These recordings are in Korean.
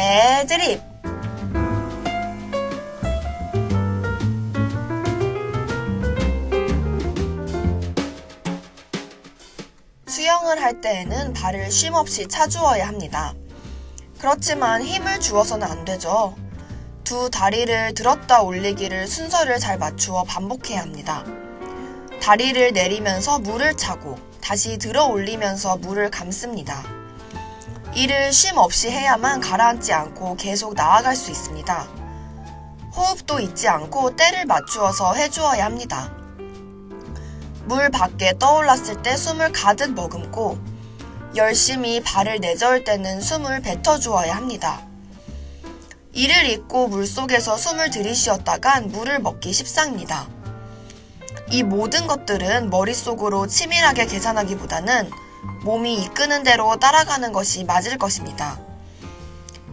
애드립! 수영을 할 때에는 발을 쉼없이 차주어야 합니다. 그렇지만 힘을 주어서는 안 되죠. 두 다리를 들었다 올리기를 순서를 잘 맞추어 반복해야 합니다. 다리를 내리면서 물을 차고 다시 들어 올리면서 물을 감습니다. 이를 쉼 없이 해야만 가라앉지 않고 계속 나아갈 수 있습니다. 호흡도 잊지 않고 때를 맞추어서 해주어야 합니다. 물 밖에 떠올랐을 때 숨을 가득 머금고 열심히 발을 내저을 때는 숨을 뱉어주어야 합니다. 이를 잊고 물속에서 숨을 들이쉬었다간 물을 먹기 십상입니다. 이 모든 것들은 머릿속으로 치밀하게 계산하기보다는 몸이 이끄는 대로 따라가는 것이 맞을 것입니다.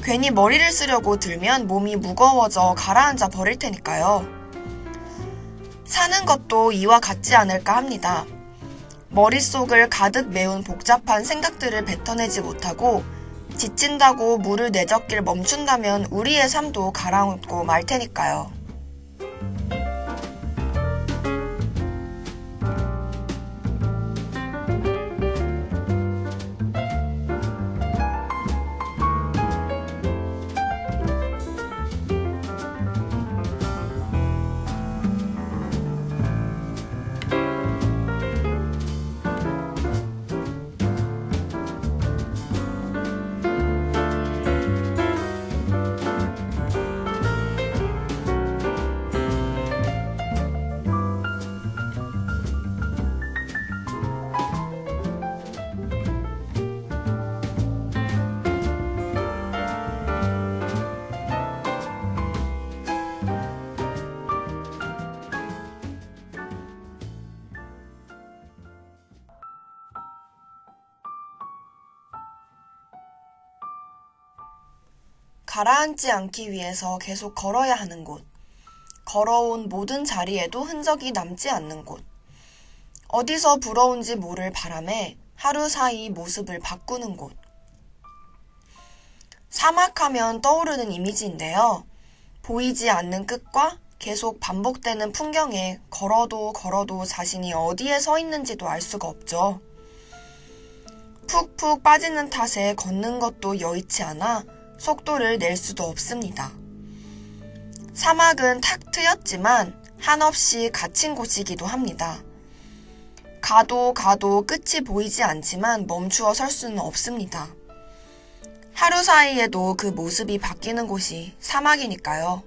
괜히 머리를 쓰려고 들면 몸이 무거워져 가라앉아 버릴 테니까요. 사는 것도 이와 같지 않을까 합니다. 머릿속을 가득 메운 복잡한 생각들을 뱉어내지 못하고 지친다고 물을 내젓길 멈춘다면 우리의 삶도 가라앉고 말 테니까요. 가라앉지 않기 위해서 계속 걸어야 하는 곳. 걸어온 모든 자리에도 흔적이 남지 않는 곳. 어디서 불어온지 모를 바람에 하루 사이 모습을 바꾸는 곳. 사막하면 떠오르는 이미지인데요. 보이지 않는 끝과 계속 반복되는 풍경에 걸어도 자신이 어디에 서 있는지도 알 수가 없죠. 푹푹 빠지는 탓에 걷는 것도 여의치 않아 속도를 낼 수도 없습니다. 사막은 탁 트였지만 한없이 갇힌 곳이기도 합니다. 가도 끝이 보이지 않지만 멈추어 설 수는 없습니다. 하루 사이에도 그 모습이 바뀌는 곳이 사막이니까요.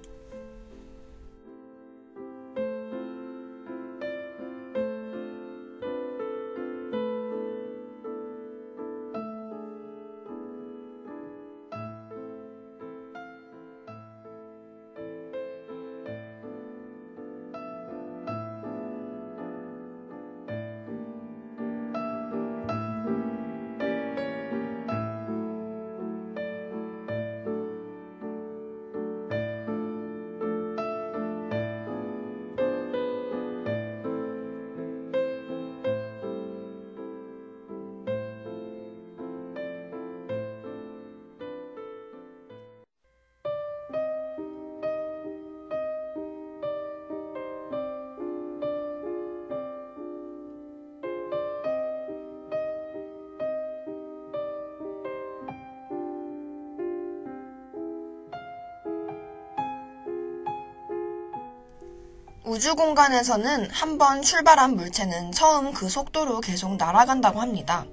우주 공간에서는 한번 출발한 물체는 처음 그 속도로 계속 날아간다고 합니다.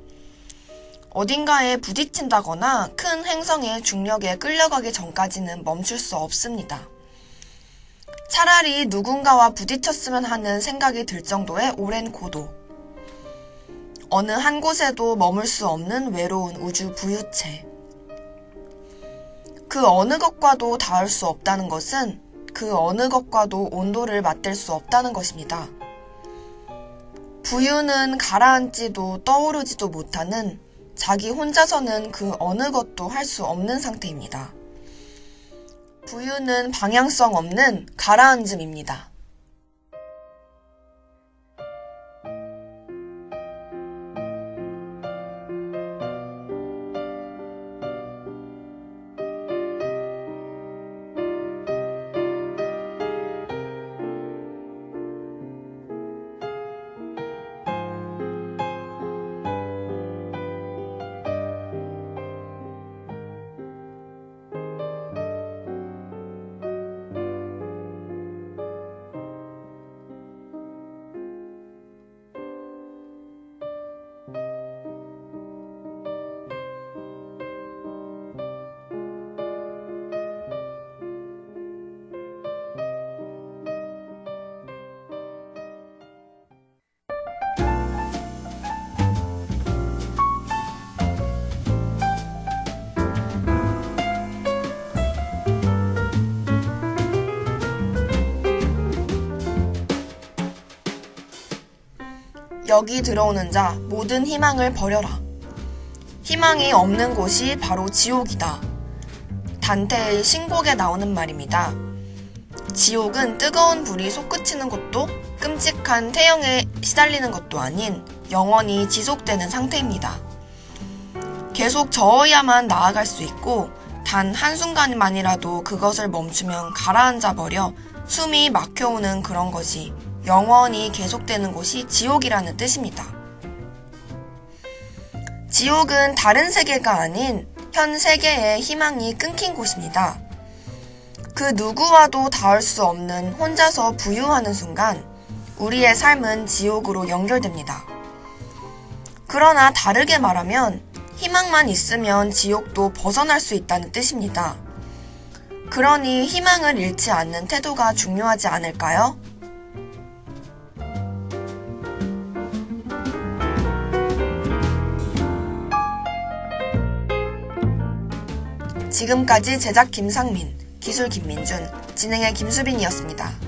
어딘가에 부딪힌다거나 큰 행성의 중력에 끌려가기 전까지는 멈출 수 없습니다. 차라리 누군가와 부딪혔으면 하는 생각이 들 정도의 오랜 고도. 어느 한 곳에도 머물 수 없는 외로운 우주 부유체. 그 어느 것과도 닿을 수 없다는 것은 그 어느 것과도 온도를 맞댈 수 없다는 것입니다. 부유는 가라앉지도 떠오르지도 못하는 자기 혼자서는 그 어느 것도 할 수 없는 상태입니다. 부유는 방향성 없는 가라앉음입니다. 여기 들어오는 자 모든 희망을 버려라. 희망이 없는 곳이 바로 지옥이다. 단테의 신곡에 나오는 말입니다. 지옥은 뜨거운 불이 솟구치는 것도 끔찍한 태형에 시달리는 것도 아닌 영원히 지속되는 상태입니다. 계속 저어야만 나아갈 수 있고 단 한순간만이라도 그것을 멈추면 가라앉아 버려 숨이 막혀오는 그런 것이 영원히 계속되는 곳이 지옥이라는 뜻입니다. 지옥은 다른 세계가 아닌 현 세계의 희망이 끊긴 곳입니다. 그 누구와도 닿을 수 없는 혼자서 부유하는 순간 우리의 삶은 지옥으로 연결됩니다. 그러나 다르게 말하면 희망만 있으면 지옥도 벗어날 수 있다는 뜻입니다. 그러니 희망을 잃지 않는 태도가 중요하지 않을까요? 지금까지 제작 김상민, 기술 김민준, 진행의 김수빈이었습니다.